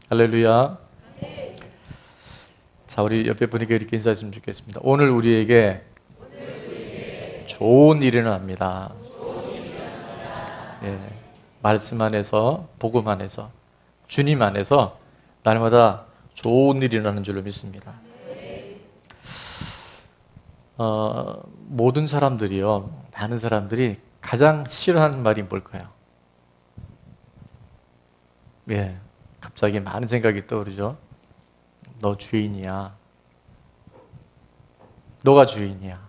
할렐루야. 자, 우리 옆에 분에게 이렇게 인사했으면 좋겠습니다. 오늘 우리에게 좋은 일이 일어납니다. 예, 말씀 안에서, 복음 안에서, 주님 안에서 날마다 좋은 일이 일어나는 줄로 믿습니다. 모든 사람들이요, 많은 사람들이 가장 싫어하는 말이 뭘까요? 예, 갑자기 많은 생각이 떠오르죠. 너 주인이야. 너가 주인이야.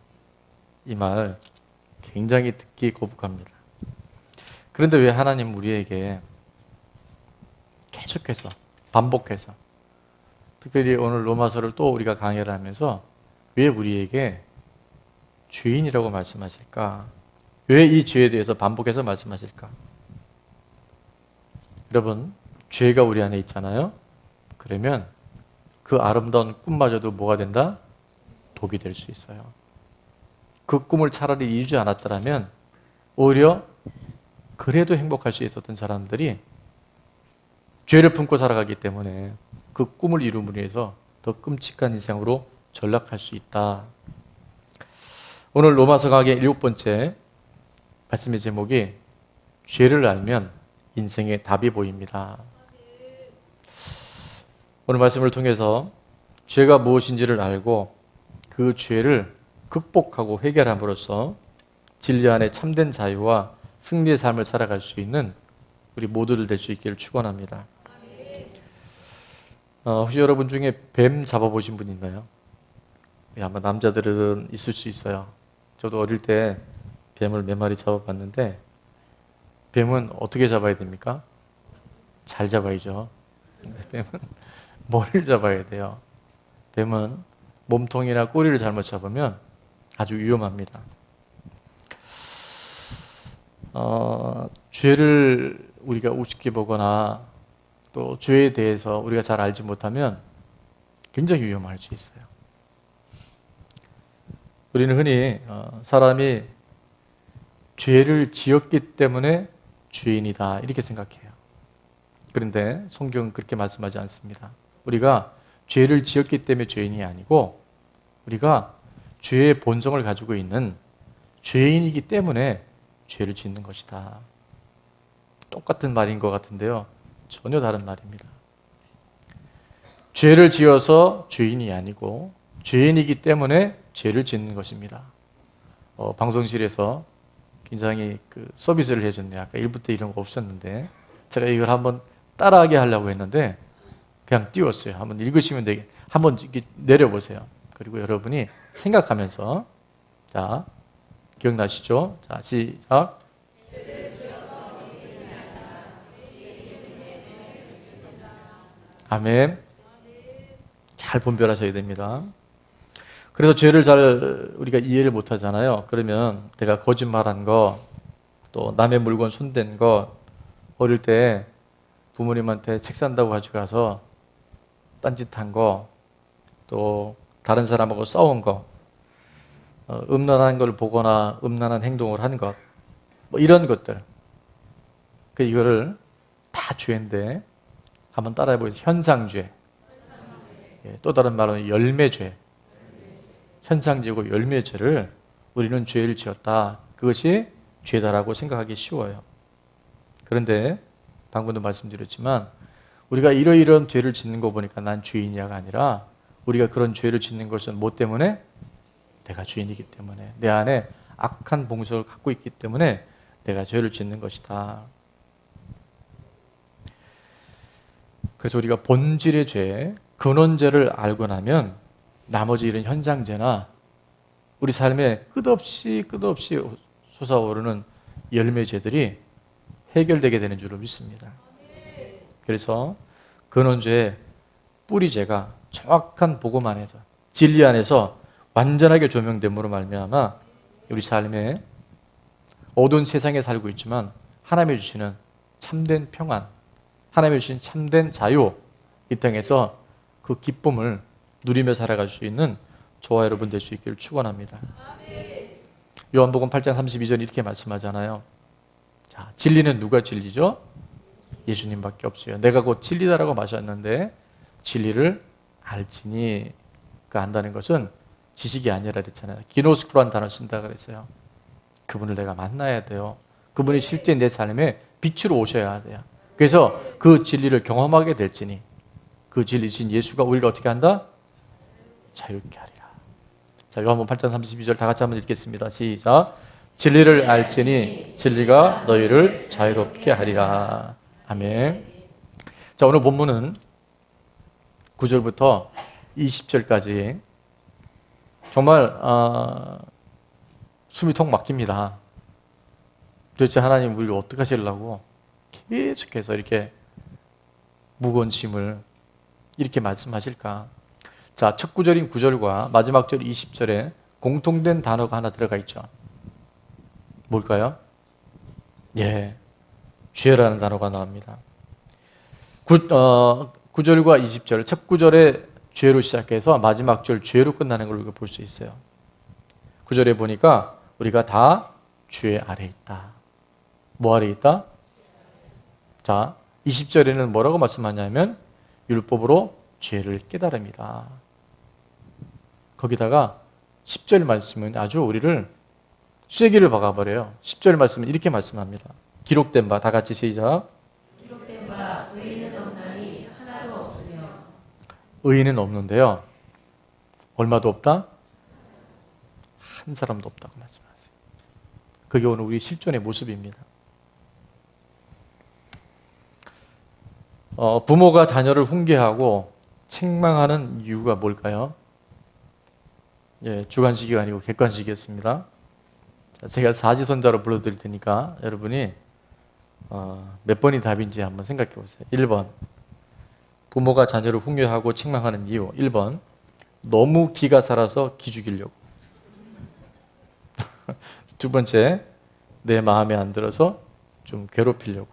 이 말 굉장히 듣기 거북합니다. 그런데 왜 하나님 우리에게 계속해서 반복해서, 특별히 오늘 로마서를 또 우리가 강의를 하면서 왜 우리에게 주인이라고 말씀하실까? 왜 이 죄에 대해서 반복해서 말씀하실까? 여러분, 죄가 우리 안에 있잖아요. 그러면 그 아름다운 꿈마저도 뭐가 된다? 독이 될 수 있어요. 그 꿈을 차라리 이루지 않았더라면 오히려 그래도 행복할 수 있었던 사람들이 죄를 품고 살아가기 때문에 그 꿈을 이룸으로 해서 더 끔찍한 인생으로 전락할 수 있다. 오늘 로마서 강의 7번째 말씀의 제목이 죄를 알면 인생의 답이 보입니다. 오늘 말씀을 통해서 죄가 무엇인지를 알고 그 죄를 극복하고 해결함으로써 진리 안에 참된 자유와 승리의 삶을 살아갈 수 있는 우리 모두들 될 수 있기를 축원합니다. 혹시 여러분 중에 뱀 잡아보신 분 있나요? 아마 남자들은 있을 수 있어요. 저도 어릴 때 뱀을 몇 마리 잡아봤는데, 뱀은 어떻게 잡아야 됩니까? 잘 잡아야죠. 뱀은 머리를 잡아야 돼요. 뱀은 몸통이나 꼬리를 잘못 잡으면 아주 위험합니다. 죄를 우리가 우습게 보거나 또 죄에 대해서 우리가 잘 알지 못하면 굉장히 위험할 수 있어요. 우리는 흔히 사람이 죄를 지었기 때문에 죄인이다 이렇게 생각해요. 그런데 성경은 그렇게 말씀하지 않습니다. 우리가 죄를 지었기 때문에 죄인이 아니고 우리가 죄의 본성을 가지고 있는 죄인이기 때문에 죄를 짓는 것이다. 똑같은 말인 것 같은데요. 전혀 다른 말입니다. 죄를 지어서 죄인이 아니고 죄인이기 때문에 죄를 짓는 것입니다. 방송실에서 굉장히 서비스를 해줬네요. 아까 1부 때 이런 거 없었는데 제가 이걸 한번 따라하게 하려고 했는데 그냥 띄웠어요. 한번 읽으시면 되게 한번 내려보세요. 그리고 여러분이 생각하면서, 자, 기억나시죠? 자, 시작. 아멘. 잘 분별하셔야 됩니다. 그래서 죄를 잘 우리가 이해를 못 하잖아요. 그러면 내가 거짓말한 거, 또 남의 물건 손댄 거, 어릴 때 부모님한테 책 산다고 가져가서 딴짓한 거, 또 다른 사람하고 싸운 거, 음란한 걸 보거나 음란한 행동을 한 것, 뭐 이런 것들. 이거를 다 죄인데 한번 따라해 보세요. 현상죄. 또 다른 말로는 열매죄. 현상죄고 열매죄를 우리는 죄를 지었다. 그것이 죄다라고 생각하기 쉬워요. 그런데 방금도 말씀드렸지만 우리가 이러이러한 죄를 짓는 거 보니까 난 죄인이야가 아니라 우리가 그런 죄를 짓는 것은 뭐 때문에? 내가 죄인이기 때문에, 내 안에 악한 본성을 갖고 있기 때문에 내가 죄를 짓는 것이다. 그래서 우리가 본질의 죄, 근원죄를 알고 나면 나머지 이런 현상죄나 우리 삶에 끝없이 솟아오르는 열매죄들이 해결되게 되는 줄로 믿습니다. 그래서 근원죄, 뿌리죄가 정확한 복음 안에서, 진리 안에서 완전하게 조명됨으로 말미암아 우리 삶에 어두운 세상에 살고 있지만 하나님이 주시는 참된 평안, 하나님이 주신 참된 자유, 이 땅에서 그 기쁨을 누리며 살아갈 수 있는 저와 여러분 될 수 있기를 축원합니다. 요한복음 8장 32절 이렇게 말씀하잖아요. 자, 진리는 누가 진리죠? 예수님밖에 없어요. 내가 곧 진리다라고 마셨는데 진리를 알지니, 그 안다는 것은 지식이 아니라 그랬잖아요. 기노스코라는 단어 쓴다 그랬어요. 그분을 내가 만나야 돼요. 그분이 실제 내 삶에 빛으로 오셔야 돼요. 그래서 그 진리를 경험하게 될지니, 그 진리신 예수가 우리를 어떻게 한다? 자유케 하리라. 자, 요한복음 8장 32절 다 같이 한번 읽겠습니다. 시작. 진리를 알지니 진리가 너희를 자유롭게 하리라. 아멘. 자, 오늘 본문은 9절부터 20절까지 정말 숨이 턱 막힙니다. 도대체 하나님 우리를 어떻게 하시려고 계속해서 이렇게 무거운 짐을 이렇게 말씀하실까? 자, 첫 구절인 9절과 마지막 절 20절에 공통된 단어가 하나 들어가 있죠. 뭘까요? 예, 죄라는 단어가 나옵니다. 9절과 20절, 첫 구절에 죄로 시작해서 마지막 절 죄로 끝나는 걸 우리가 볼 수 있어요. 9절에 보니까 우리가 다 죄 아래 있다. 뭐 아래 있다? 자, 20절에는 뭐라고 말씀하냐면 율법으로 죄를 깨달음이다. 거기다가 10절 말씀은 아주 우리를 쐐기를 박아버려요. 10절 말씀은 이렇게 말씀합니다. 기록된 바, 다 같이 시작. 기록된 바 의인은 없나니 하나도 없으며. 의인은 없는데요. 얼마도 없다? 한 사람도 없다고 말씀하세요. 그게 오늘 우리 실존의 모습입니다. 부모가 자녀를 훈계하고 책망하는 이유가 뭘까요? 예, 주관식이 아니고 객관식이었습니다. 제가 사지선자로 불러드릴 테니까 여러분이 몇 번이 답인지 한번 생각해 보세요. 1번, 부모가 자녀를 훈계하고 책망하는 이유. 1번, 너무 기가 살아서 기죽이려고. 두 번째, 내 마음에 안 들어서 좀 괴롭히려고.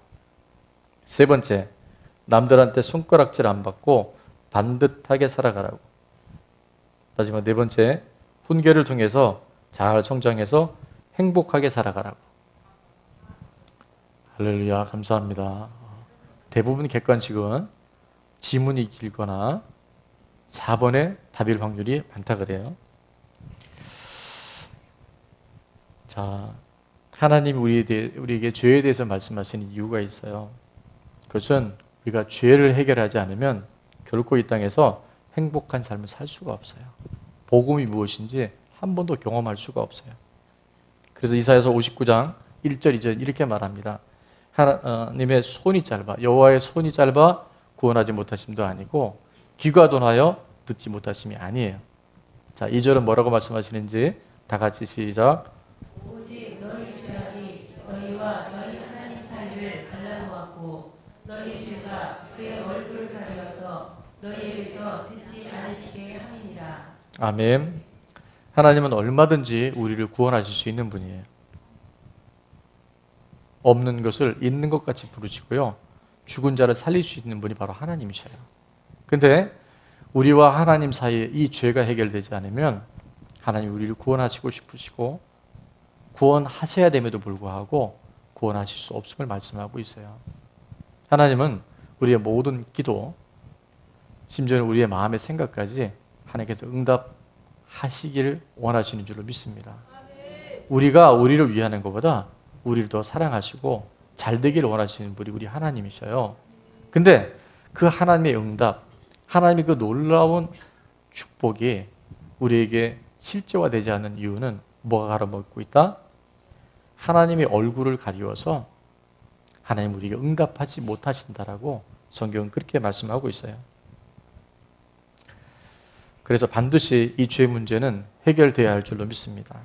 세 번째, 남들한테 손가락질 안 받고 반듯하게 살아가라고. 마지막 네 번째, 훈계를 통해서 잘 성장해서 행복하게 살아가라고. 할렐루야, 감사합니다. 대부분 객관식은 지문이 길거나 4번의 답일 확률이 많다 그래요. 자, 하나님이 우리에게 죄에 대해서 말씀하시는 이유가 있어요. 그것은 우리가 죄를 해결하지 않으면 결코 이 땅에서 행복한 삶을 살 수가 없어요. 복음이 무엇인지 한 번도 경험할 수가 없어요. 그래서 이사야서 59장 1절 2절 이렇게 말합니다. 하나님의 손이 짧아, 여호와의 손이 짧아 구원하지 못하심도 아니고 귀가 둔하여 듣지 못하심이 아니에요. 자, 2절은 뭐라고 말씀하시는지 다 같이 시작. 오직 너희 죄악이 너희와 너희 하나님 사이를 갈라놓았고 너희 죄가 그의 얼굴을 가려서 너희에게서 듣지 않으시게 함이니라. 아멘. 하나님은 얼마든지 우리를 구원하실 수 있는 분이에요. 없는 것을 있는 것 같이 부르시고요. 죽은 자를 살릴 수 있는 분이 바로 하나님이셔요. 근데 우리와 하나님 사이에 이 죄가 해결되지 않으면 하나님 우리를 구원하시고 싶으시고 구원하셔야 됨에도 불구하고 구원하실 수 없음을 말씀하고 있어요. 하나님은 우리의 모든 기도, 심지어는 우리의 마음의 생각까지 하나님께서 응답하시기를 원하시는 줄로 믿습니다. 우리가 우리를 위하는 것보다 우리를 더 사랑하시고 잘 되기를 원하시는 분이 우리 하나님이셔요. 근데 그 하나님의 응답, 하나님의 그 놀라운 축복이 우리에게 실제화되지 않는 이유는 뭐가 가로막고 있다? 하나님의 얼굴을 가리워서 하나님 우리에게 응답하지 못하신다라고 성경은 그렇게 말씀하고 있어요. 그래서 반드시 이 죄 문제는 해결돼야 할 줄로 믿습니다.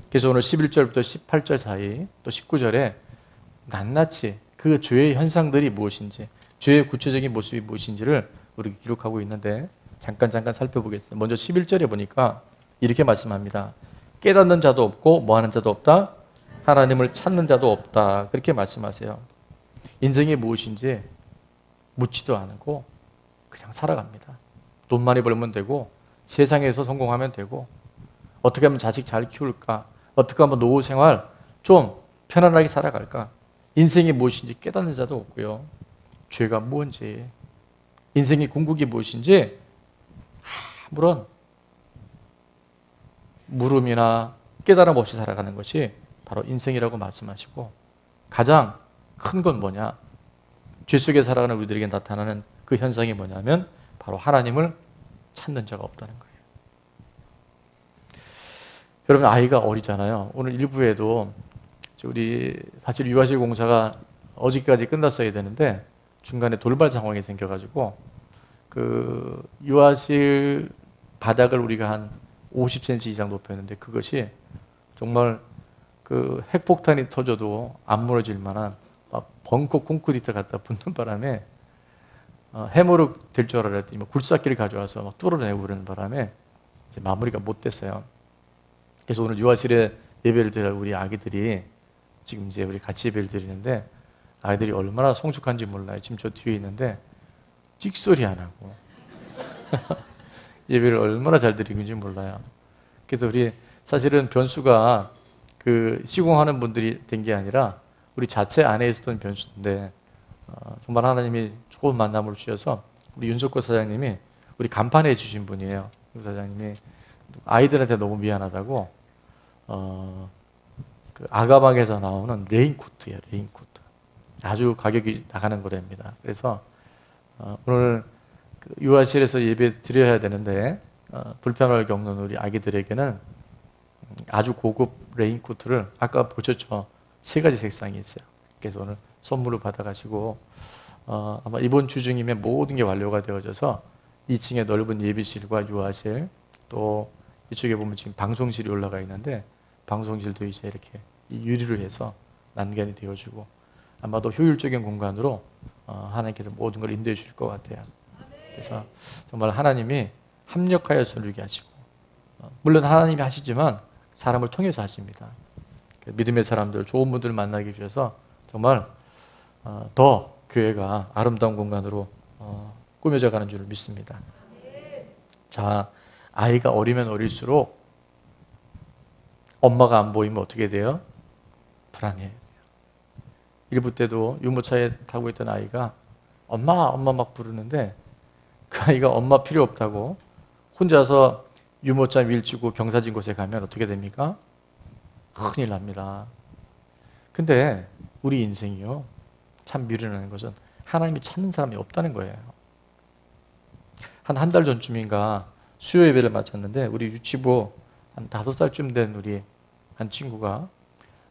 그래서 오늘 11절부터 18절 사이 또 19절에 낱낱이 그 죄의 현상들이 무엇인지, 죄의 구체적인 모습이 무엇인지를 우리 기록하고 있는데 잠깐 살펴보겠습니다. 먼저 11절에 보니까 이렇게 말씀합니다. 깨닫는 자도 없고 뭐하는 자도 없다? 하나님을 찾는 자도 없다. 그렇게 말씀하세요. 인생이 무엇인지 묻지도 않고 그냥 살아갑니다. 돈 많이 벌면 되고 세상에서 성공하면 되고 어떻게 하면 자식 잘 키울까? 어떻게 하면 노후 생활 좀 편안하게 살아갈까? 인생이 무엇인지 깨닫는 자도 없고요. 죄가 무엇인지, 인생의 궁극이 무엇인지 아무런 물음이나 깨달음 없이 살아가는 것이 바로 인생이라고 말씀하시고, 가장 큰 건 뭐냐? 죄 속에 살아가는 우리들에게 나타나는 그 현상이 뭐냐면 바로 하나님을 찾는 자가 없다는 거예요. 여러분, 아이가 어리잖아요. 오늘 일부에도 우리 사실 유아실 공사가 어저께까지 끝났어야 되는데 중간에 돌발 상황이 생겨가지고 그 유아실 바닥을 우리가 한 50cm 이상 높였는데 그것이 정말 그 핵폭탄이 터져도 안 무너질 만한 막 벙커 콘크리트 갖다 붙는 바람에 해머룩 될 줄 알았더니 굴삭기를 가져와서 막 뚫어내고 그러는 바람에 이제 마무리가 못 됐어요. 그래서 오늘 유아실에 예배를 드릴 우리 아기들이 지금 이제 우리 같이 예배를 드리는데 아이들이 얼마나 성숙한지 몰라요. 지금 저 뒤에 있는데 찍소리 안 하고 예배를 얼마나 잘 드리는지 몰라요. 그래서 우리 사실은 변수가 그 시공하는 분들이 된 게 아니라 우리 자체 안에 있었던 변수인데 정말 하나님이 좋은 만남을 주셔서 우리 윤석호 사장님이 우리 간판에 주신 분이에요. 그 사장님이 아이들한테 너무 미안하다고 그 아가방에서 나오는 레인코트예요. 레인코트. 아주 가격이 나가는 거랍니다. 그래서 오늘 그 유아실에서 예배 드려야 되는데 불편을 겪는 우리 아기들에게는 아주 고급 레인코트를 아까 보셨죠? 3가지 색상이 있어요. 그래서 오늘 선물을 받아가시고 아마 이번 주 중이면 모든 게 완료가 되어져서 2층에 넓은 예비실과 유아실 또 이쪽에 보면 지금 방송실이 올라가 있는데 방송실도 이제 이렇게 유리로 해서 난간이 되어주고 아마도 효율적인 공간으로 하나님께서 모든 걸 인도해 주실 것 같아요. 그래서 정말 하나님이 합력하여서 누리게 하시고 물론 하나님이 하시지만 사람을 통해서 하십니다. 믿음의 사람들, 좋은 분들 만나게 해주셔서 정말 더 교회가 아름다운 공간으로 꾸며져 가는 줄 믿습니다. 자, 아이가 어리면 어릴수록 엄마가 안 보이면 어떻게 돼요? 불안해요. 일부 때도 유모차에 타고 있던 아이가 엄마, 엄마 막 부르는데 그 아이가 엄마 필요 없다고 혼자서 유모차 밀치고 경사진 곳에 가면 어떻게 됩니까? 큰일 납니다. 근데 우리 인생이요, 참 미련한 것은 하나님이 찾는 사람이 없다는 거예요. 한 달 전쯤인가 수요 예배를 마쳤는데 우리 유치부 한 5살쯤 된 우리 한 친구가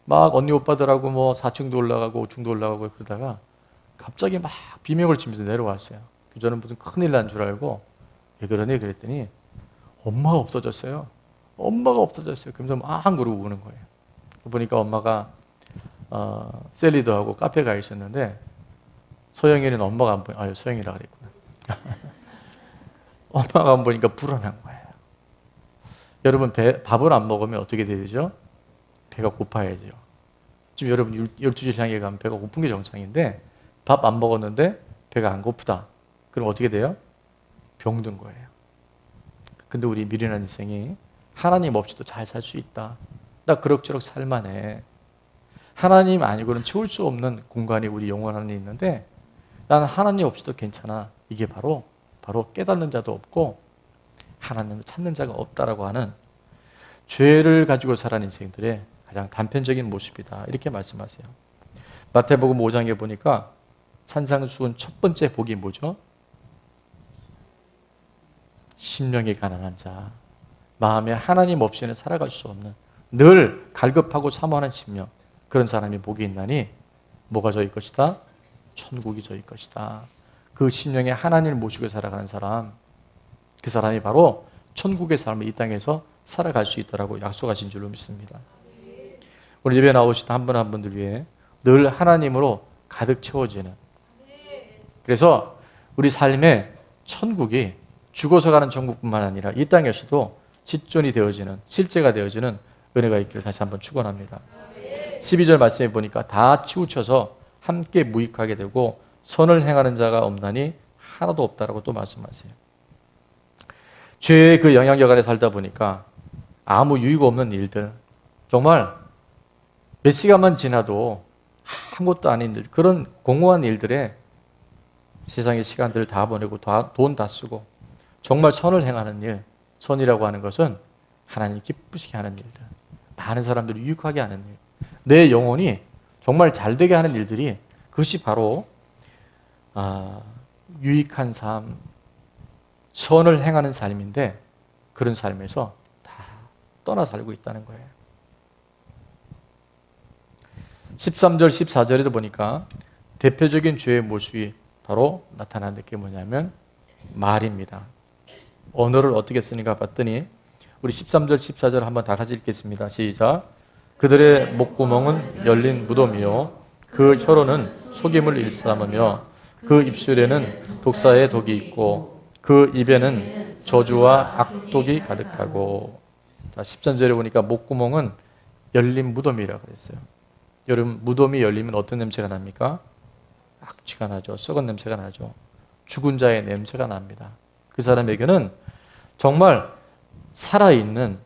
막 언니 오빠들하고 뭐 4층도 올라가고 5층도 올라가고 그러다가 갑자기 막 비명을 치면서 내려왔어요. 저는 무슨 큰일 난 줄 알고 왜 그러니 그랬더니 엄마가 없어졌어요. 엄마가 없어졌어요. 그러면서 막 그러고 우는 거예요. 보니까 엄마가 셀리도 하고 카페 가 있었는데 소영이는 엄마가 안 보니, 소영이라 그랬구나. 엄마가 안 보니까 불안한 거예요. 여러분 밥을 안 먹으면 어떻게 되죠? 배가 고파야죠. 지금 여러분 12시를 향해 가면 배가 고픈 게 정상인데 밥 안 먹었는데 배가 안 고프다. 그럼 어떻게 돼요? 병든 거예요. 근데 우리 미련한 인생이 하나님 없이도 잘 살 수 있다. 나 그럭저럭 살만해. 하나님 아니고는 채울 수 없는 공간이 우리 영혼 안에 있는데 나는 하나님 없이도 괜찮아. 이게 바로 깨닫는 자도 없고 하나님을 찾는 자가 없다라고 하는 죄를 가지고 살아가는 인생들의 가장 단편적인 모습이다. 이렇게 말씀하세요. 마태복음 5장에 보니까 산상수훈 첫 번째 복이 뭐죠? 심령이 가난한 자, 마음에 하나님 없이는 살아갈 수 없는 늘 갈급하고 사모하는 심령, 그런 사람이 복이 있나니 뭐가 저희 것이다? 천국이 저희 것이다. 그 심령에 하나님을 모시고 살아가는 사람, 그 사람이 바로 천국의 삶을 이 땅에서 살아갈 수 있다라고 약속하신 줄로 믿습니다. 오늘 예배 나오신 한 분 한 분들 위해 늘 하나님으로 가득 채워지는, 그래서 우리 삶의 천국이 죽어서 가는 천국뿐만 아니라 이 땅에서도 실존이 되어지는, 실제가 되어지는 은혜가 있기를 다시 한번 축원합니다. 12절 말씀해 보니까 다 치우쳐서 함께 무익하게 되고 선을 행하는 자가 없나니 하나도 없다라고 또 말씀하세요. 죄의 그 영향력 아래 살다 보니까 아무 유익 없는 일들, 정말 몇 시간만 지나도 아무것도 아닌 일, 그런 공허한 일들에 세상의 시간들을 다 보내고 돈 다 쓰고 정말 선을 행하는 일, 선이라고 하는 것은 하나님 기쁘시게 하는 일들, 많은 사람들을 유익하게 하는 일, 내 영혼이 정말 잘되게 하는 일들이, 그것이 바로 유익한 삶, 선을 행하는 삶인데, 그런 삶에서 다 떠나 살고 있다는 거예요. 13절, 14절에도 보니까 대표적인 죄의 모습이 바로 나타나는 게 뭐냐면 말입니다. 언어를 어떻게 쓰는가 봤더니 우리 13절, 14절 한번 다 같이 읽겠습니다. 시작. 그들의 목구멍은 열린 무덤이요 그 혀로는 속임을 일삼으며 그 입술에는 독사의 독이 있고 그 입에는 저주와 악독이 가득하고. 자, 13절에 보니까 목구멍은 열린 무덤이라고 그랬어요. 여러분, 무덤이 열리면 어떤 냄새가 납니까? 악취가 나죠. 썩은 냄새가 나죠. 죽은 자의 냄새가 납니다. 그 사람에게는 정말 살아있는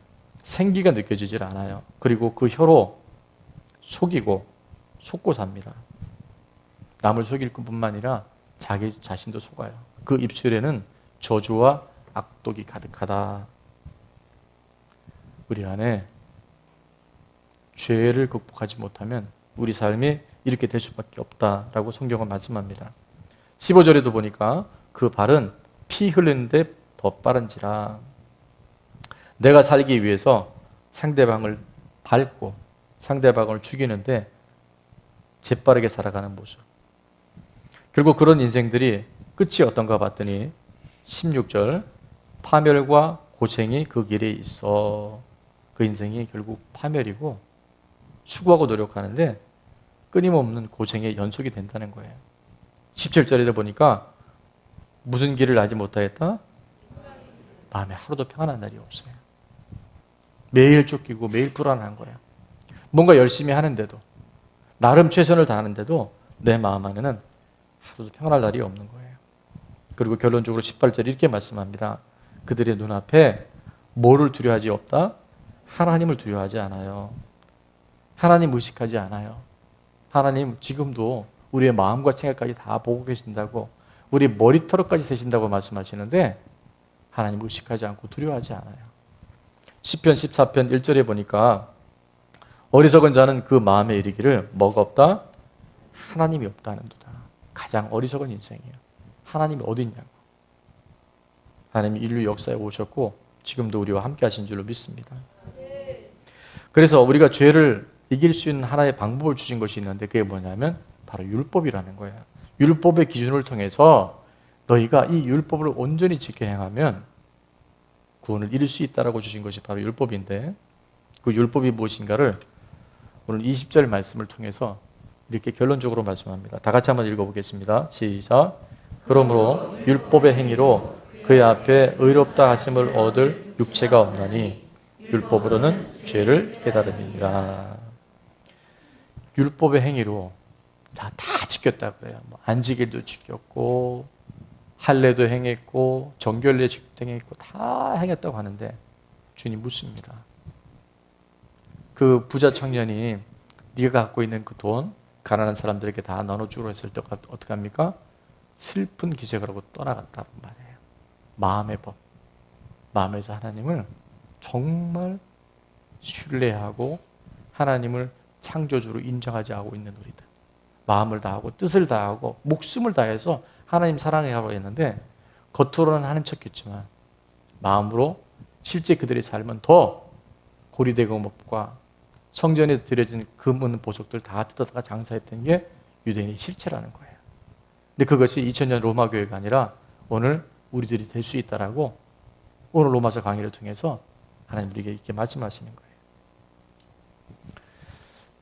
생기가 느껴지질 않아요. 그리고 그 혀로 속이고 속고 삽니다. 남을 속일 뿐만 아니라 자기 자신도 속아요. 그 입술에는 저주와 악독이 가득하다. 우리 안에 죄를 극복하지 못하면 우리 삶이 이렇게 될 수밖에 없다라고 성경은 말씀합니다. 15절에도 보니까 그 발은 피 흘리는데 더 빠른지라. 내가 살기 위해서 상대방을 밟고 상대방을 죽이는데 재빠르게 살아가는 모습. 결국 그런 인생들이 끝이 어떤가 봤더니 16절 파멸과 고생이 그 길에 있어. 그 인생이 결국 파멸이고 수고하고 노력하는데 끊임없는 고생의 연속이 된다는 거예요. 17절에도 보니까 무슨 길을 알지 못하였다? 마음에 하루도 평안한 날이 없어요. 매일 쫓기고 매일 불안한 거예요. 뭔가 열심히 하는데도 나름 최선을 다하는데도 내 마음 안에는 하루도 평안할 날이 없는 거예요. 그리고 결론적으로 18절에 이렇게 말씀합니다. 그들의 눈앞에 뭐를 두려워하지 없다? 하나님을 두려워하지 않아요. 하나님 의식하지 않아요. 하나님 지금도 우리의 마음과 생각까지 다 보고 계신다고, 우리 머리털까지 세신다고 말씀하시는데 하나님 의식하지 않고 두려워하지 않아요. 시편 14편 1절에 보니까 어리석은 자는 그 마음에 이르기를 뭐가 없다? 하나님이 없다는도다. 가장 어리석은 인생이에요. 하나님이 어디 있냐고. 하나님이 인류 역사에 오셨고 지금도 우리와 함께 하신 줄로 믿습니다. 그래서 우리가 죄를 이길 수 있는 하나의 방법을 주신 것이 있는데 그게 뭐냐면 바로 율법이라는 거예요. 율법의 기준을 통해서 너희가 이 율법을 온전히 지켜 행하면 구원을 이룰 수 있다라고 주신 것이 바로 율법인데, 그 율법이 무엇인가를 오늘 20절 말씀을 통해서 이렇게 결론적으로 말씀합니다. 다 같이 한번 읽어보겠습니다. 시작. 그러므로 율법의 행위로 그의 앞에 의롭다 하심을 얻을 육체가 없나니 율법으로는 죄를 깨달음이니라. 율법의 행위로 다 지켰다 그래요. 안식일도 지켰고 할례도 행했고 정결례식도 행했고 다 행했다고 하는데 주님 묻습니다. 그 부자 청년이 네가 갖고 있는 그 돈 가난한 사람들에게 다 나눠주기로 했을 때 어떻게 합니까? 슬픈 기색을 하고 떠나갔다는 말이에요. 마음의 법. 마음에서 하나님을 정말 신뢰하고 하나님을 창조주로 인정하지 않고 있는 우리들. 마음을 다하고 뜻을 다하고 목숨을 다해서 하나님 사랑하고 했는데 겉으로는 하는 척했지만 마음으로 실제 그들의 삶은 더 고리대금업과 성전에 드려진 금은 보석들 다 뜯어다가 장사했던 게 유대인의 실체라는 거예요. 근데 그것이 2000년 로마 교회가 아니라 오늘 우리들이 될 수 있다라고 오늘 로마서 강의를 통해서 하나님 우리에게 이렇게 말씀하시는 거예요.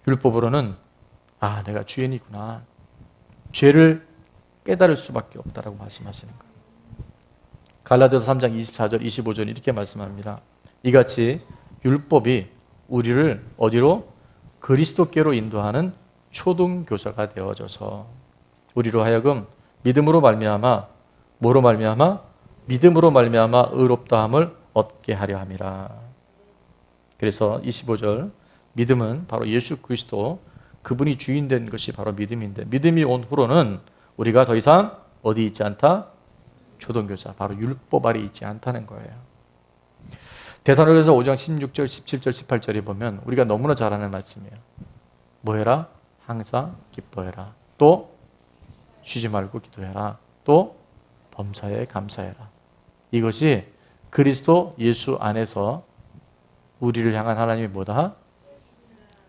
율법으로는 내가 죄인이구나. 죄를 깨달을 수밖에 없다라고 말씀하시는 거예요. 갈라디아서 3장 24절 25절 이렇게 말씀합니다. 이같이 율법이 우리를 어디로? 그리스도께로 인도하는 초등교사가 되어져서 우리로 하여금 믿음으로 말미암아 뭐로 말미암아? 믿음으로 말미암아 의롭다함을 얻게 하려 함이라. 그래서 25절 믿음은 바로 예수 그리스도 그분이 주인 된 것이 바로 믿음인데, 믿음이 온 후로는 우리가 더 이상 어디 있지 않다? 초동교사, 바로 율법 아래 있지 않다는 거예요. 데살로니가서 5장 16절, 17절, 18절에 보면 우리가 너무나 잘 아는 말씀이에요. 뭐 해라? 항상 기뻐해라. 또 쉬지 말고 기도해라. 또 범사에 감사해라. 이것이 그리스도 예수 안에서 우리를 향한 하나님의 뭐다?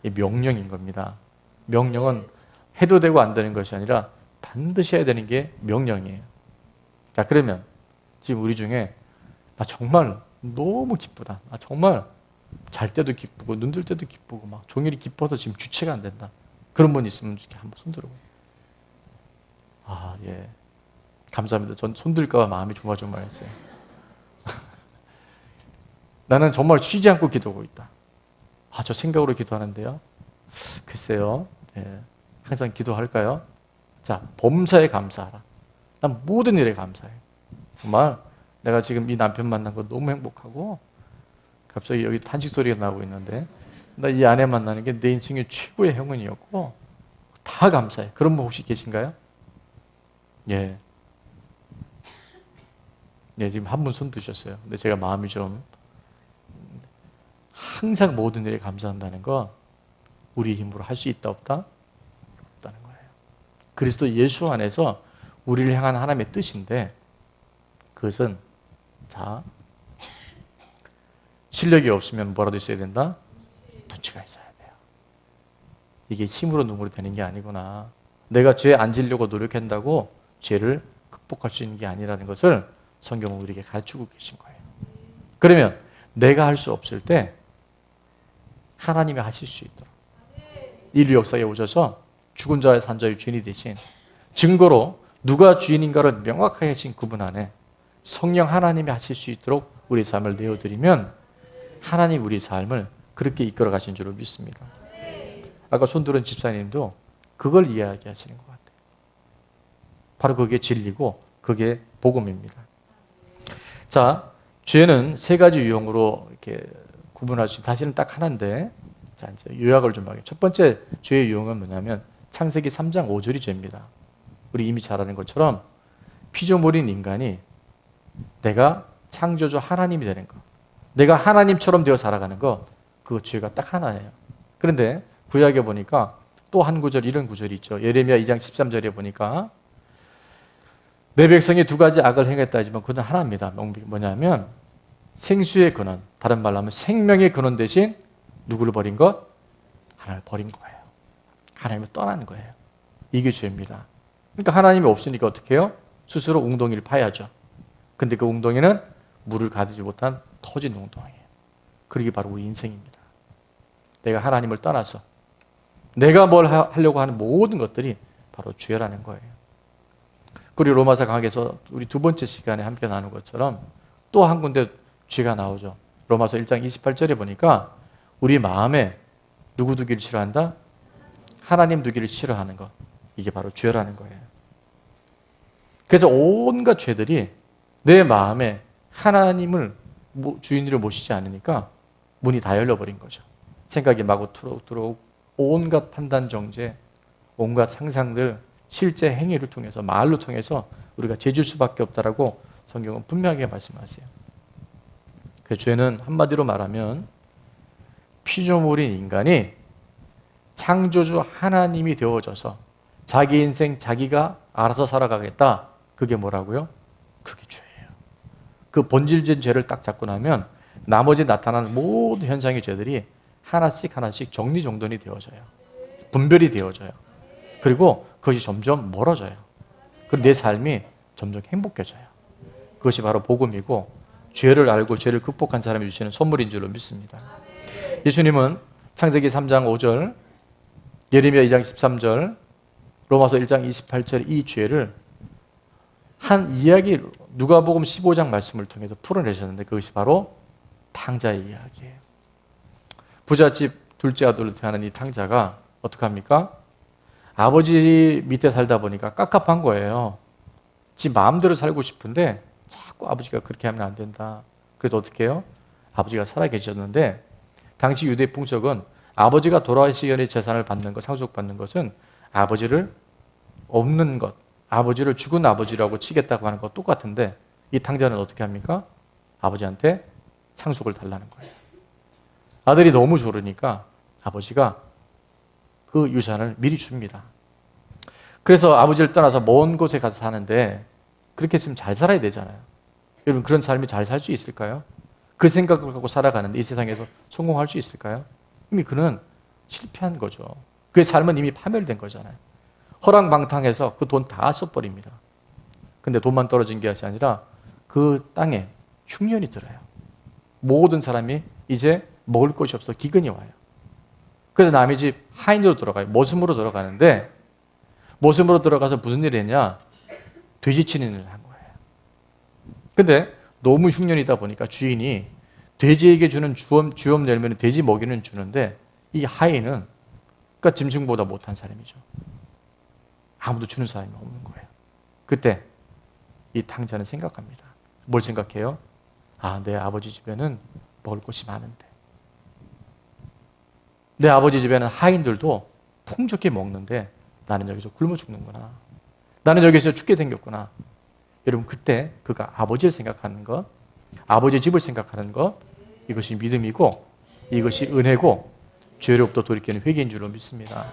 이 명령인 겁니다. 명령은 해도 되고 안 되는 것이 아니라 반드시 해야 되는 게 명령이에요. 자, 그러면 지금 우리 중에 나 정말 너무 기쁘다. 나 정말 잘 때도 기쁘고 눈 뜰 때도 기쁘고 막 종일이 기뻐서 지금 주체가 안 된다. 그런 분 있으면 이렇게 한번 손 들어보세요. 아, 예. 감사합니다. 전 손 들까 봐 마음이 조마조마했어요. 나는 정말 쉬지 않고 기도하고 있다. 아, 저 생각으로 기도하는데요. 글쎄요. 예. 항상 기도할까요? 자, 범사에 감사하라. 난 모든 일에 감사해. 정말 내가 지금 이 남편 만난 거 너무 행복하고 갑자기 여기 탄식 소리가 나고 있는데 나 이 아내 만나는 게 내 인생의 최고의 행운이었고 다 감사해. 그런 분 혹시 계신가요? 예. 예, 지금 한 분 손 드셨어요. 근데 제가 마음이 좀 항상 모든 일에 감사한다는 거 우리 힘으로 할 수 있다 없다? 없다는 거예요. 그리스도 예수 안에서 우리를 향한 하나님의 뜻인데 그것은 자 실력이 없으면 뭐라도 있어야 된다? 눈치가 있어야 돼요. 이게 힘으로 눈으로 되는 게 아니구나. 내가 죄에 안 지려고 노력한다고 죄를 극복할 수 있는 게 아니라는 것을 성경은 우리에게 가르치고 계신 거예요. 그러면 내가 할 수 없을 때 하나님이 하실 수 있도록 인류 역사에 오셔서 죽은 자의 산 자의 주인이 되신 증거로 누가 주인인가를 명확하게 하신 그분 안에 성령 하나님이 하실 수 있도록 우리 삶을 내어드리면 하나님 우리 삶을 그렇게 이끌어 가신 줄을 믿습니다. 아까 손들은 집사님도 그걸 이야기하시는 것 같아요. 바로 그게 진리고 그게 복음입니다. 자, 죄는 세 가지 유형으로 이렇게 구분할 수 있는, 다시는 딱 하나인데, 자, 이제 요약을 좀 하겠습니다. 첫 번째 죄의 유형은 뭐냐면 창세기 3장 5절이 죄입니다. 우리 이미 잘 아는 것처럼 피조물인 인간이 내가 창조주 하나님이 되는 것, 내가 하나님처럼 되어 살아가는 것, 그 죄가 딱 하나예요. 그런데 구약에 보니까 또 한 구절, 이런 구절이 있죠. 예레미야 2장 13절에 보니까 내 백성이 두 가지 악을 행했다 하지만 그건 하나입니다. 뭐냐면 생수의 근원, 다른 말로 하면 생명의 근원 대신 누구를 버린 것? 하나님을 버린 거예요. 하나님을 떠나는 거예요. 이게 죄입니다. 그러니까 하나님이 없으니까 어떻게 해요? 스스로 웅덩이를 파야죠. 근데 그 웅덩이는 물을 가두지 못한 터진 웅덩이에요. 그게 바로 우리 인생입니다. 내가 하나님을 떠나서 내가 뭘 하려고 하는 모든 것들이 바로 죄라는 거예요. 그리고 로마서 강학에서 우리 두 번째 시간에 함께 나눈 것처럼 또 한 군데 죄가 나오죠. 로마서 1장 28절에 보니까 우리 마음에 누구 두기를 싫어한다? 하나님 두기를 싫어하는 것. 이게 바로 죄라는 거예요. 그래서 온갖 죄들이 내 마음에 하나님을 주인으로 모시지 않으니까 문이 다 열려버린 거죠. 생각이 마구 들어오고 온갖 판단 정죄, 온갖 상상들, 실제 행위를 통해서, 말로 통해서 우리가 죄질 수밖에 없다라고 성경은 분명하게 말씀하세요. 그 죄는 한마디로 말하면 피조물인 인간이 창조주 하나님이 되어져서 자기 인생 자기가 알아서 살아가겠다. 그게 뭐라고요? 그게 죄예요. 그 본질적인 죄를 딱 잡고 나면 나머지 나타나는 모든 현상의 죄들이 하나씩 하나씩 정리정돈이 되어져요. 분별이 되어져요. 그리고 그것이 점점 멀어져요. 그리고 내 삶이 점점 행복해져요. 그것이 바로 복음이고 죄를 알고 죄를 극복한 사람이 주시는 선물인 줄로 믿습니다. 예수님은 창세기 3장 5절, 예레미야 2장 13절, 로마서 1장 28절 이 죄를 한 이야기, 누가복음 15장 말씀을 통해서 풀어내셨는데 그것이 바로 탕자의 이야기예요. 부잣집 둘째 아들로 태어난 이 탕자가 어떻게 합니까? 아버지 밑에 살다 보니까 깝깝한 거예요. 지 마음대로 살고 싶은데 자꾸 아버지가 그렇게 하면 안 된다. 그래서 어떻게 해요? 아버지가 살아 계셨는데 당시 유대 풍속은 아버지가 돌아가시기 전에 재산을 받는 것, 상속받는 것은 아버지를 없는 것, 아버지를 죽은 아버지라고 치겠다고 하는 것 똑같은데 이 탕자는 어떻게 합니까? 아버지한테 상속을 달라는 거예요. 아들이 너무 조르니까 아버지가 그 유산을 미리 줍니다. 그래서 아버지를 떠나서 먼 곳에 가서 사는데 그렇게 했으면 잘 살아야 되잖아요. 여러분 그런 삶이 잘 살 수 있을까요? 그 생각을 갖고 살아가는데 이 세상에서 성공할 수 있을까요? 이미 그는 실패한 거죠. 그의 삶은 이미 파멸된 거잖아요. 허랑방탕해서 그 돈 다 써버립니다. 근데 돈만 떨어진 게 아니라 그 땅에 흉년이 들어요. 모든 사람이 이제 먹을 것이 없어 기근이 와요. 그래서 남의 집 하인으로 들어가요. 모슴으로 들어가는데 모슴으로 들어가서 무슨 일을 했냐? 돼지 치는 일을 한 거예요. 근데 너무 흉년이다 보니까 주인이 돼지에게 주는 주염 열매는 돼지 먹이는 주는데 이 하인은 그러니까 짐승보다 못한 사람이죠. 아무도 주는 사람이 없는 거예요. 그때 이 탕자는 생각합니다. 뭘 생각해요? 아, 내 아버지 집에는 먹을 것이 많은데 내 아버지 집에는 하인들도 풍족히 먹는데 나는 여기서 굶어 죽는구나. 나는 여기서 죽게 생겼구나. 여러분 그때 그가 아버지를 생각하는 것, 아버지 집을 생각하는 것, 이것이 믿음이고 이것이 은혜고 죄로부터 돌이키는 회개인 줄로 믿습니다.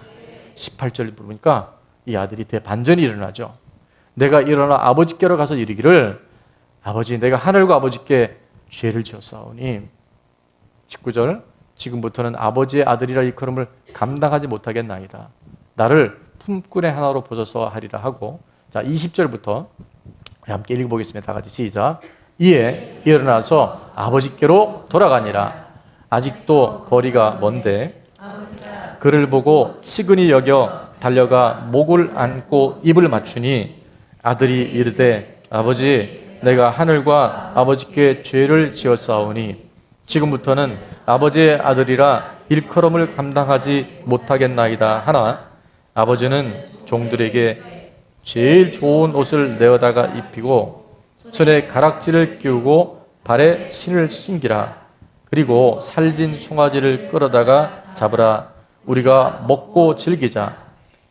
18절 보니까 이 아들이 대반전이 일어나죠. 내가 일어나 아버지께로 가서 이르기를 아버지 내가 하늘과 아버지께 죄를 지었사오니 19절 지금부터는 아버지의 아들이라 일컬음을 감당하지 못하겠나이다. 나를 품꾼의 하나로 보셔서 하리라 하고 자 20절부터 함께 읽어보겠습니다. 다 같이 시작. 이에 일어나서 아버지께로 돌아가니라. 아직도 거리가 먼데 그를 보고 시근히 여겨 달려가 목을 안고 입을 맞추니 아들이 이르되 아버지 내가 하늘과 아버지께 죄를 지었사오니 지금부터는 아버지의 아들이라 일컬음을 감당하지 못하겠나이다 하나 아버지는 종들에게 제일 좋은 옷을 내어다가 입히고 손에 가락지를 끼우고 발에 신을 신기라. 그리고 살진 송아지를 끌어다가 잡으라. 우리가 먹고 즐기자.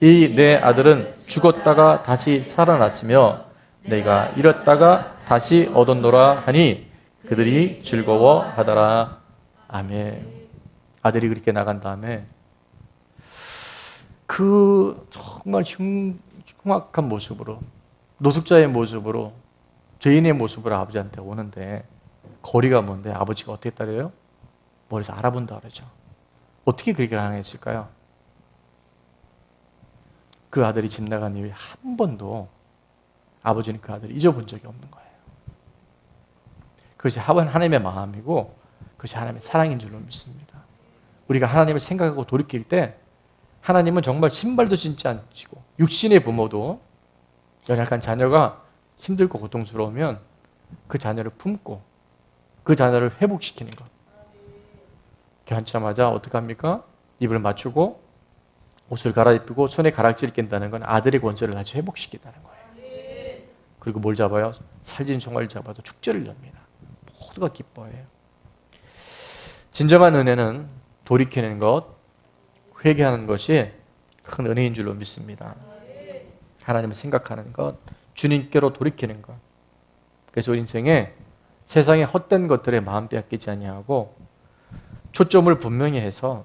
이 내 아들은 죽었다가 다시 살아났으며 내가 잃었다가 다시 얻었노라 하니 그들이 즐거워하더라. 아멘. 아들이 그렇게 나간 다음에 그 정말 흉악한 모습으로 노숙자의 모습으로 죄인의 모습으로 아버지한테 오는데 거리가 먼데 아버지가 어떻게 따려요? 멀리서 알아본다 그러죠. 어떻게 그렇게 가능했을까요? 그 아들이 집 나간 이후에 한 번도 아버지는 그 아들을 잊어본 적이 없는 거예요. 그것이 하나님의 마음이고 그것이 하나님의 사랑인 줄로 믿습니다. 우리가 하나님을 생각하고 돌이킬 때 하나님은 정말 신발도 신지 않으시고 육신의 부모도 연약한 자녀가 힘들고 고통스러우면 그 자녀를 품고 그 자녀를 회복시키는 것. 괜찮자마자 어떻게 합니까? 입을 맞추고 옷을 갈아입히고 손에 가락지를 낀다는 건 아들의 권세를 다시 회복시킨다는 거예요. 그리고 뭘 잡아요? 살진 송아지를 잡아도 축제를 엽니다. 모두가 기뻐해요. 진정한 은혜는 돌이키는 것, 회개하는 것이 큰 은혜인 줄로 믿습니다. 하나님을 생각하는 것, 주님께로 돌이키는 것. 그래서 우리 인생에 세상의 헛된 것들에 마음 빼앗기지 아니하고 초점을 분명히 해서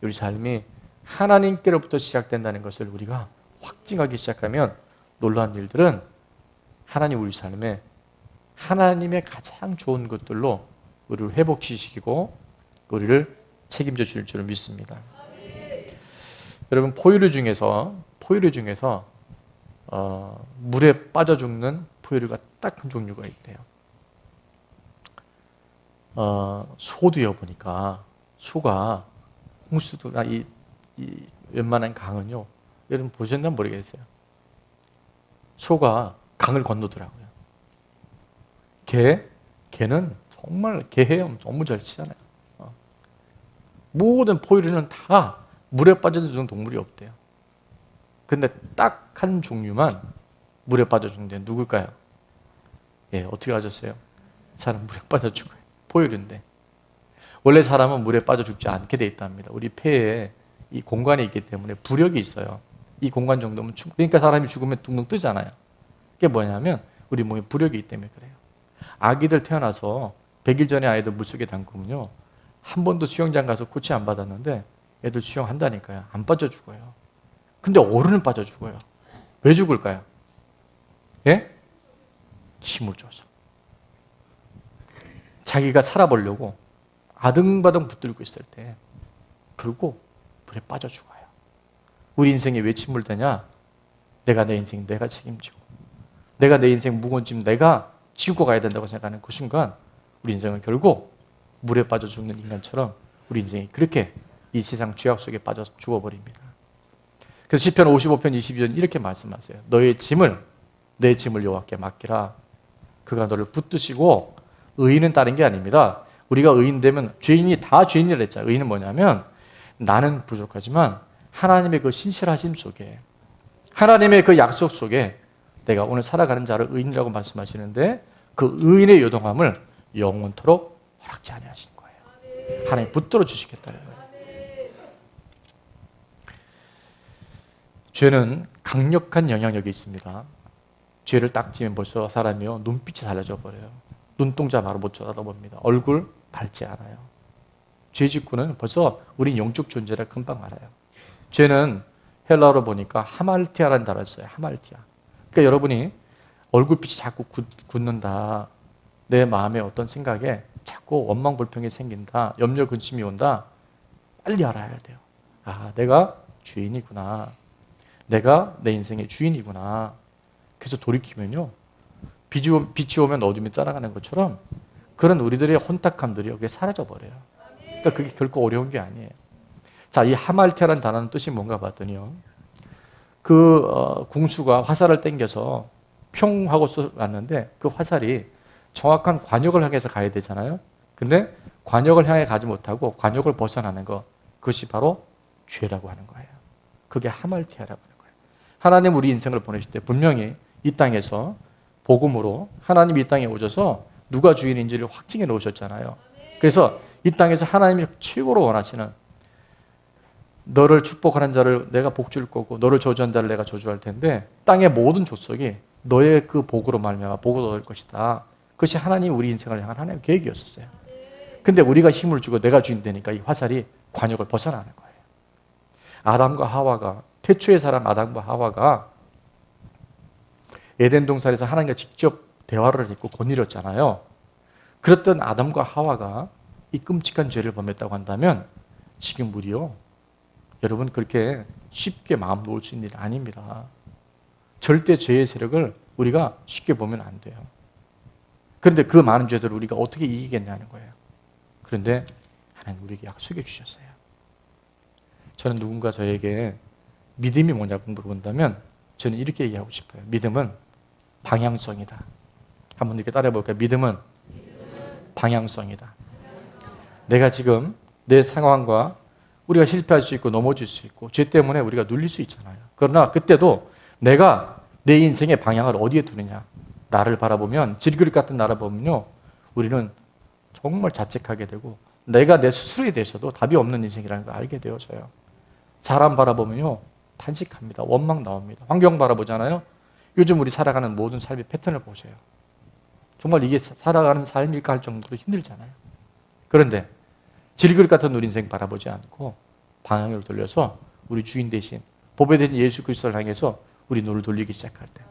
우리 삶이 하나님께로부터 시작된다는 것을 우리가 확증하기 시작하면 놀라운 일들은 하나님 우리 삶에 하나님의 가장 좋은 것들로 우리를 회복시키고 우리를 책임져 줄 줄 믿습니다. 여러분 포유류 중에서 물에 빠져 죽는 포유류가 딱 한 종류가 있대요. 소도요 보니까 소가 홍수도나 이 웬만한 강은요. 여러분 보셨나 모르겠어요. 소가 강을 건너더라고요. 개는 정말 개헤엄 너무 잘 치잖아요. 모든 포유류는 다 물에 빠져 죽는 동물이 없대요. 근데 딱 한 종류만 물에 빠져 죽는데 누굴까요? 예, 어떻게 아셨어요? 사람 물에 빠져 죽어요. 포유류인데. 원래 사람은 물에 빠져 죽지 않게 돼 있답니다. 우리 폐에 이 공간이 있기 때문에 부력이 있어요. 이 공간 정도면 그러니까 사람이 죽으면 둥둥 뜨잖아요. 그게 뭐냐면 우리 몸에 부력이 있기 때문에 그래요. 아기들 태어나서 100일 전에 아이들 물속에 담그면요, 한 번도 수영장 가서 코치 안 받았는데 애들 수영한다니까요. 안 빠져 죽어요. 근데 어른은 빠져 죽어요. 왜 죽을까요? 예? 힘을 줘서. 자기가 살아보려고 아등바등 붙들고 있을 때 결국 물에 빠져 죽어요. 우리 인생에 왜 침몰되냐? 내가 내 인생 내가 책임지고 내가 내 인생 무거운 짐 내가 지고 가야 된다고 생각하는 그 순간 우리 인생은 결국 물에 빠져 죽는 인간처럼 우리 인생이 그렇게 이 세상 죄악 속에 빠져 죽어버립니다. 그래서 시편 55편 22절 이렇게 말씀하세요. 너의 짐을 내 짐을 여호와께 맡기라. 그가 너를 붙드시고. 의인은 다른 게 아닙니다. 우리가 의인 되면 죄인이 다 죄인이라 했잖아요. 의인은 뭐냐면 나는 부족하지만 하나님의 그 신실하심 속에 하나님의 그 약속 속에 내가 오늘 살아가는 자를 의인이라고 말씀하시는데 그 의인의 요동함을 영원토록 허락지 아니하시는 거예요. 하나님 붙들어 주시겠다는 거예요. 죄는 강력한 영향력이 있습니다. 죄를 딱 지면 벌써 사람이요 눈빛이 달라져 버려요. 눈동자 바로 못 쳐다봅니다. 얼굴 밝지 않아요. 죄 짓고는 벌써 우린 영적 존재를 금방 알아요. 죄는 헬라어로 보니까 하말티아라는 단어를 써요. 하말티아. 그러니까 여러분이 얼굴빛이 자꾸 굳는다. 내 마음에 어떤 생각에 자꾸 원망 불평이 생긴다. 염려 근심이 온다. 빨리 알아야 돼요. 아, 내가 주인이구나. 내가 내 인생의 주인이구나. 그래서 돌이키면요. 빛이 오면 어둠이 따라가는 것처럼 그런 우리들의 혼탁함들이 여기에 사라져버려요. 그러니까 그게 결코 어려운 게 아니에요. 자, 이 하말티아라는 단어는 뜻이 뭔가 봤더니요. 궁수가 화살을 땡겨서 평 하고 쏘았는데 그 화살이 정확한 관역을 향해서 가야 되잖아요. 근데 관역을 향해 가지 못하고 관역을 벗어나는 것, 그것이 바로 죄라고 하는 거예요. 그게 하말티아라고 하는 거예요. 하나님 우리 인생을 보내실 때 분명히 이 땅에서 복음으로 하나님이 이 땅에 오셔서 누가 주인인지를 확증해 놓으셨잖아요. 그래서 이 땅에서 하나님이 최고로 원하시는 너를 축복하는 자를 내가 복 줄 거고 너를 저주한 자를 내가 저주할 텐데 땅의 모든 족속이 너의 그 복으로 말미암아 복을 얻을 것이다. 그것이 하나님 우리 인생을 향한 하나님의 계획이었었어요. 근데 우리가 힘을 주고 내가 주인 되니까 이 화살이 관역을 벗어나는 거예요. 아담과 하와가 태초의 사람 아담과 하와가 에덴 동산에서 하나님과 직접 대화를 했고 거닐었잖아요. 그랬던 아담과 하와가 이 끔찍한 죄를 범했다고 한다면 지금 우리요. 여러분 그렇게 쉽게 마음 놓을 수 있는 일 아닙니다. 절대 죄의 세력을 우리가 쉽게 보면 안 돼요. 그런데 그 많은 죄들을 우리가 어떻게 이기겠냐는 거예요. 그런데 하나님 우리에게 약속해 주셨어요. 저는 누군가 저에게 믿음이 뭐냐고 물어본다면 저는 이렇게 얘기하고 싶어요. 믿음은 방향성이다. 한번 이렇게 따라해 볼까요? 믿음은 방향성이다. 내가 지금 내 상황과 우리가 실패할 수 있고 넘어질 수 있고 죄 때문에 우리가 눌릴 수 있잖아요. 그러나 그때도 내가 내 인생의 방향을 어디에 두느냐. 나를 바라보면 질그릇 같은 나를 보면요. 우리는 정말 자책하게 되고 내가 내 스스로에 대해서도 답이 없는 인생이라는 걸 알게 되어져요. 사람 바라보면요. 탄식합니다. 원망 나옵니다. 환경 바라보잖아요. 요즘 우리 살아가는 모든 삶의 패턴을 보세요. 정말 이게 살아가는 삶일까 할 정도로 힘들잖아요. 그런데 질그릇 같은 우리 인생 바라보지 않고 방향을 돌려서 우리 주인 대신 보배된 예수 그리스도를 향해서 우리 눈을 돌리기 시작할 때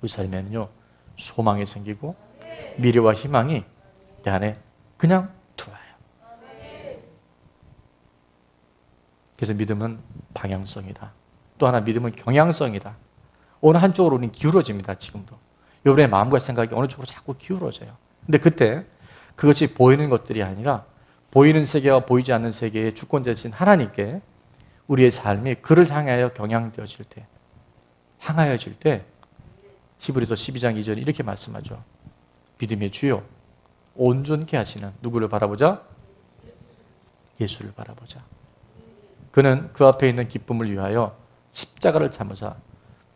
우리 삶에는요 소망이 생기고 미래와 희망이 내 안에 그냥 들어와요. 그래서 믿음은 방향성이다. 또 하나 믿음은 경향성이다. 어느 한쪽으로 우리는 기울어집니다. 지금도. 여러분의 마음과 생각이 어느 쪽으로 자꾸 기울어져요. 근데 그때 그것이 보이는 것들이 아니라 보이는 세계와 보이지 않는 세계의 주권 되신 하나님께 우리의 삶이 그를 향하여 경향되어질 때 향하여질 때 히브리서 12장 2절이 이렇게 말씀하죠. 믿음의 주요 온전케 하시는 누구를 바라보자? 예수를 바라보자. 그는 그 앞에 있는 기쁨을 위하여 십자가를 참으사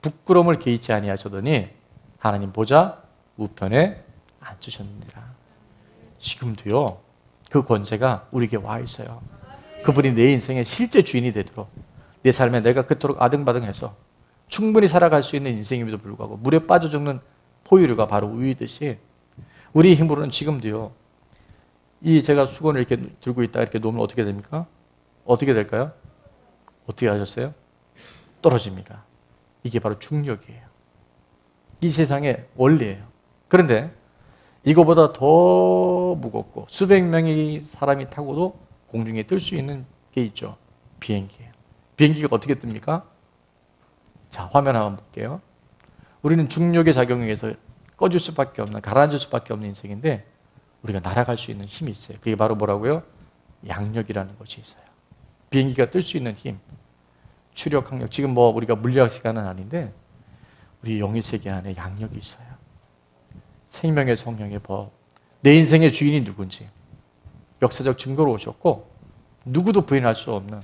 부끄러움을 개의치 아니하시더니 하나님 보좌 우편에 앉으셨느니라. 지금도요. 그 권세가 우리에게 와 있어요. 그분이 내 인생의 실제 주인이 되도록, 내 삶에 내가 그토록 아등바등해서 충분히 살아갈 수 있는 인생임에도 불구하고 물에 빠져 죽는 포유류가 바로 우유이듯이 우리 힘으로는 지금도요, 이 제가 수건을 이렇게 들고 있다 이렇게 놓으면 어떻게 됩니까? 어떻게 될까요? 어떻게 하셨어요? 떨어집니다. 이게 바로 중력이에요. 이 세상의 원리예요. 그런데 이거보다 더 무겁고 수백 명의 사람이 타고도 공중에 뜰 수 있는 게 있죠. 비행기예요. 비행기가 어떻게 뜹니까? 자, 화면 한번 볼게요. 우리는 중력의 작용에 의해서 꺼질 수밖에 없는, 가라앉을 수밖에 없는 인생인데 우리가 날아갈 수 있는 힘이 있어요. 그게 바로 뭐라고요? 양력이라는 것이 있어요. 비행기가 뜰 수 있는 힘, 추력, 항력. 지금 뭐 우리가 물리학 시간은 아닌데 우리 영의 세계 안에 양력이 있어요. 생명의 성령의 법, 내 인생의 주인이 누군지 역사적 증거로 오셨고 누구도 부인할 수 없는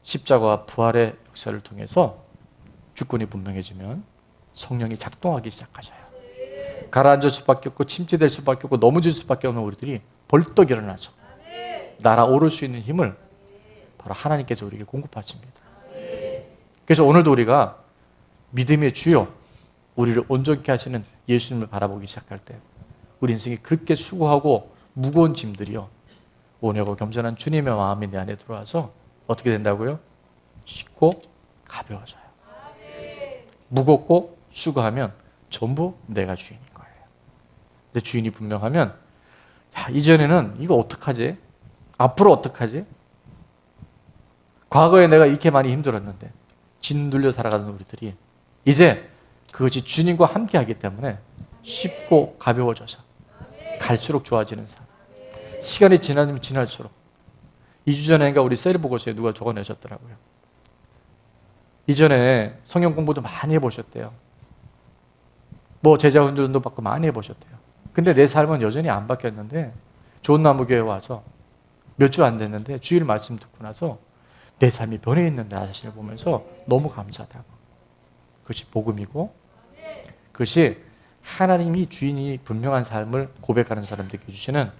십자가와 부활의 역사를 통해서 주권이 분명해지면 성령이 작동하기 시작하셔요. 가라앉을 수밖에 없고 침체될 수밖에 없고 넘어질 수밖에 없는 우리들이 벌떡 일어나서 날아오를 수 있는 힘을 바로 하나님께서 우리에게 공급하십니다. 그래서 오늘도 우리가 믿음의 주요, 우리를 온전케 하시는 예수님을 바라보기 시작할 때 우리 인생이 그렇게 수고하고 무거운 짐들이요, 온유하고 겸손한 주님의 마음이 내 안에 들어와서 어떻게 된다고요? 쉽고 가벼워져요. 무겁고 수고하면 전부 내가 주인인 거예요. 내 주인이 분명하면, 야, 이전에는 이거 어떡하지? 앞으로 어떡하지? 과거에 내가 이렇게 많이 힘들었는데 짓눌려 살아가는 우리들이 이제 그것이 주님과 함께 하기 때문에 쉽고 가벼워져서 갈수록 좋아지는 삶. 시간이 지나면 지날수록, 2주 전에인가 우리 셀 보고서에 누가 적어내셨더라고요. 이전에 성경 공부도 많이 해보셨대요. 뭐 제자 훈련도 받고 많이 해보셨대요. 근데 내 삶은 여전히 안 바뀌었는데 좋은 나무 교회에 와서 몇 주 안 됐는데 주일 말씀 듣고 나서 내 삶이 변해 있는 나 자신을 보면서 너무 감사하다고. 그것이 복음이고 그것이 하나님이 주인이 분명한 삶을 고백하는 사람들에게 주시는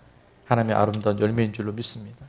하나님의 아름다운 열매인 줄로 믿습니다.